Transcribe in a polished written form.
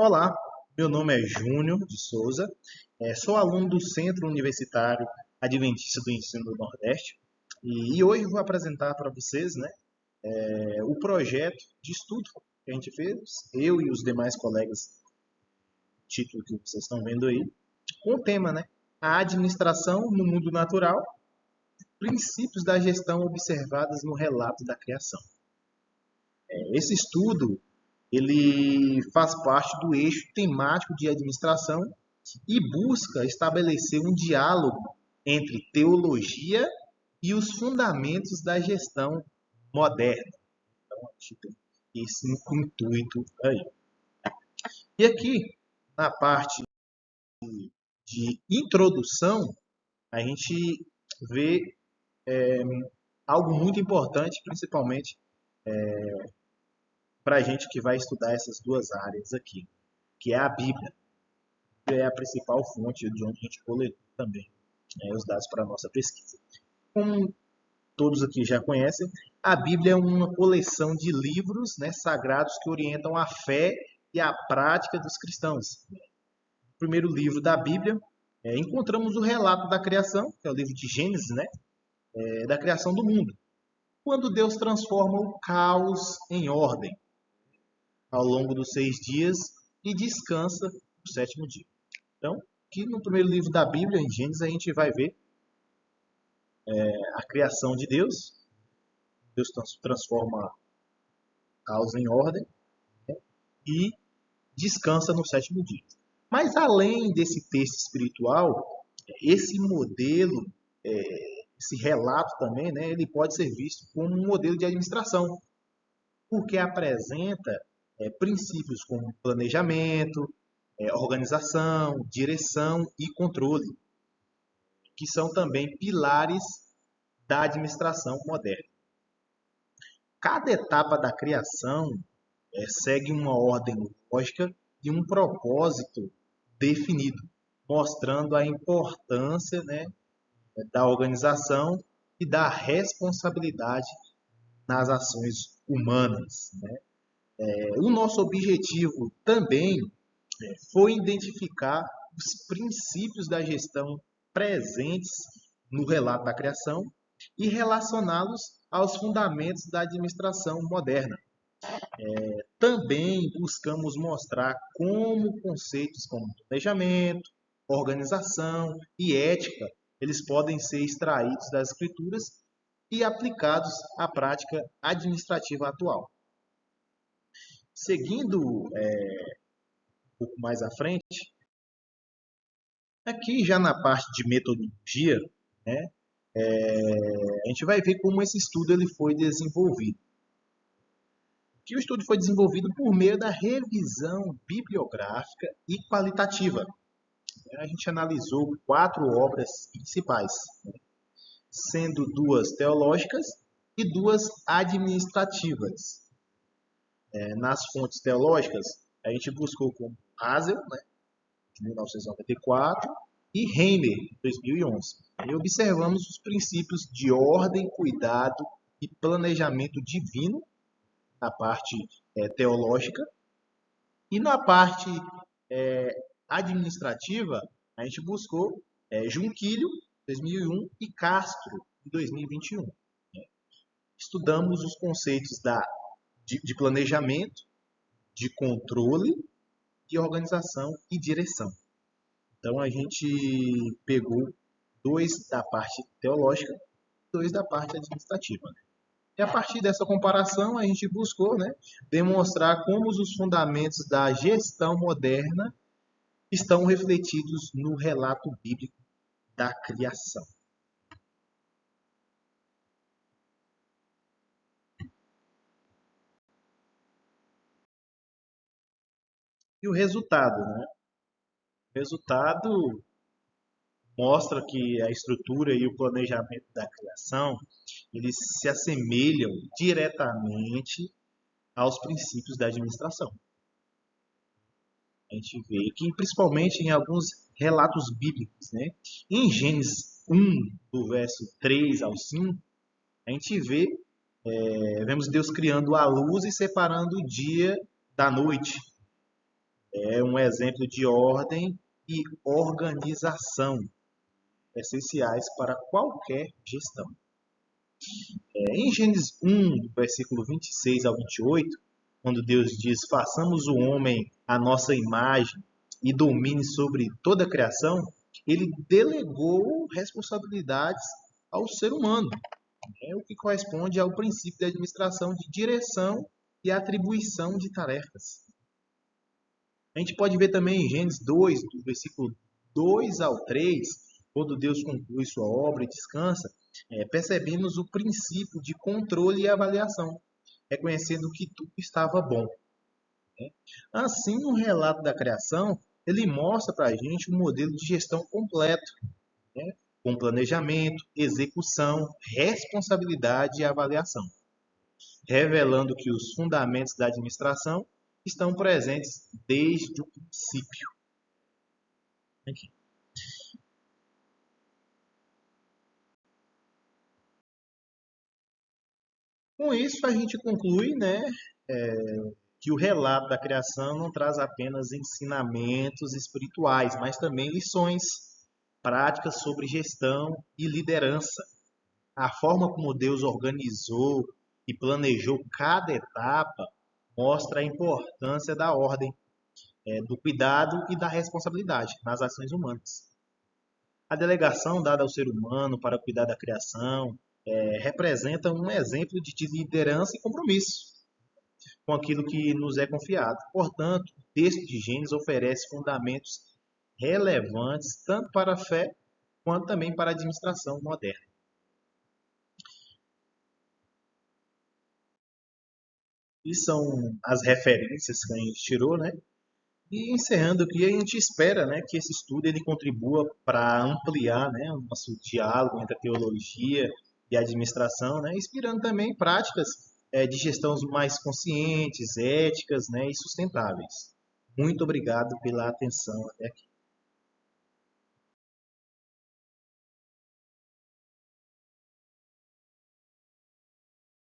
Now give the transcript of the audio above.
Olá, meu nome é Júnior de Souza, sou aluno do Centro Universitário Adventista do Ensino do Nordeste e hoje vou apresentar para vocês, o projeto de estudo que a gente fez, eu e os demais colegas, título que vocês estão vendo aí, com o tema, a administração no mundo natural, princípios da gestão observadas no relato da criação. Esse estudo ele faz parte do eixo temático de administração e busca estabelecer um diálogo entre teologia e os fundamentos da gestão moderna. Então, a gente tem esse intuito aí. E aqui, na parte de introdução, a gente vê algo muito importante, principalmente para a gente que vai estudar essas duas áreas aqui, que é a Bíblia. É a principal fonte de onde a gente coletou também os dados para a nossa pesquisa. Como todos aqui já conhecem, a Bíblia é uma coleção de livros sagrados que orientam a fé e a prática dos cristãos. No primeiro livro da Bíblia, encontramos o relato da criação, que é o livro de Gênesis, da criação do mundo. Quando Deus transforma o caos em ordem ao longo dos 6 dias e descansa no 7º dia. Então, aqui no primeiro livro da Bíblia, em Gênesis, a gente vai ver a criação de Deus. Deus transforma caos em ordem e descansa no 7º dia. Mas além desse texto espiritual, esse modelo, esse relato também, ele pode ser visto como um modelo de administração, porque apresenta princípios como planejamento, organização, direção e controle, que são também pilares da administração moderna. Cada etapa da criação segue uma ordem lógica e um propósito definido, mostrando a importância da organização e da responsabilidade nas ações humanas. O nosso objetivo também foi identificar os princípios da gestão presentes no relato da criação e relacioná-los aos fundamentos da administração moderna. Também buscamos mostrar como conceitos como planejamento, organização e ética, eles podem ser extraídos das escrituras e aplicados à prática administrativa atual. Seguindo um pouco mais à frente, aqui já na parte de metodologia, a gente vai ver como esse estudo ele foi desenvolvido. Que o estudo foi desenvolvido por meio da revisão bibliográfica e qualitativa. A gente analisou 4 obras principais, sendo 2 teológicas e 2 administrativas. Nas fontes teológicas, a gente buscou como Hazel, de 1994, e Heimer, de 2011. E observamos os princípios de ordem, cuidado e planejamento divino, na parte teológica, e na parte administrativa, a gente buscou Junquilho, 2001, e Castro, de 2021. Estudamos os conceitos de planejamento, de controle, de organização e direção. Então, a gente pegou 2 da parte teológica e 2 da parte administrativa. E a partir dessa comparação, a gente buscou demonstrar como os fundamentos da gestão moderna estão refletidos no relato bíblico da criação. E o resultado, O resultado mostra que a estrutura e o planejamento da criação, eles se assemelham diretamente aos princípios da administração. A gente vê que, principalmente em alguns relatos bíblicos, em Gênesis 1, do verso 3 ao 5, a gente vemos Deus criando a luz e separando o dia da noite. É um exemplo de ordem e organização essenciais para qualquer gestão. Em Gênesis 1, versículo 26 ao 28, quando Deus diz: façamos o homem à nossa imagem e domine sobre toda a criação, ele delegou responsabilidades ao ser humano, o que corresponde ao princípio da administração de direção e atribuição de tarefas. A gente pode ver também em Gênesis 2, do versículo 2 ao 3, quando Deus conclui sua obra e descansa, percebemos o princípio de controle e avaliação, reconhecendo que tudo estava bom. Assim, no relato da criação, ele mostra para a gente um modelo de gestão completo, né? Com planejamento, execução, responsabilidade e avaliação, revelando que os fundamentos da administração estão presentes desde o princípio. Aqui. Com isso, a gente conclui, né, que o relato da criação não traz apenas ensinamentos espirituais, mas também lições práticas sobre gestão e liderança. A forma como Deus organizou e planejou cada etapa mostra a importância da ordem, do cuidado e da responsabilidade nas ações humanas. A delegação dada ao ser humano para cuidar da criação representa um exemplo de liderança e compromisso com aquilo que nos é confiado. Portanto, o texto de Gênesis oferece fundamentos relevantes tanto para a fé quanto também para a administração moderna. E são as referências que a gente tirou, né? E encerrando aqui, a gente espera, né, que esse estudo ele contribua para ampliar, né, o nosso diálogo entre a teologia e a administração, né, inspirando também práticas de gestão mais conscientes, éticas, né, e sustentáveis. Muito obrigado pela atenção até aqui.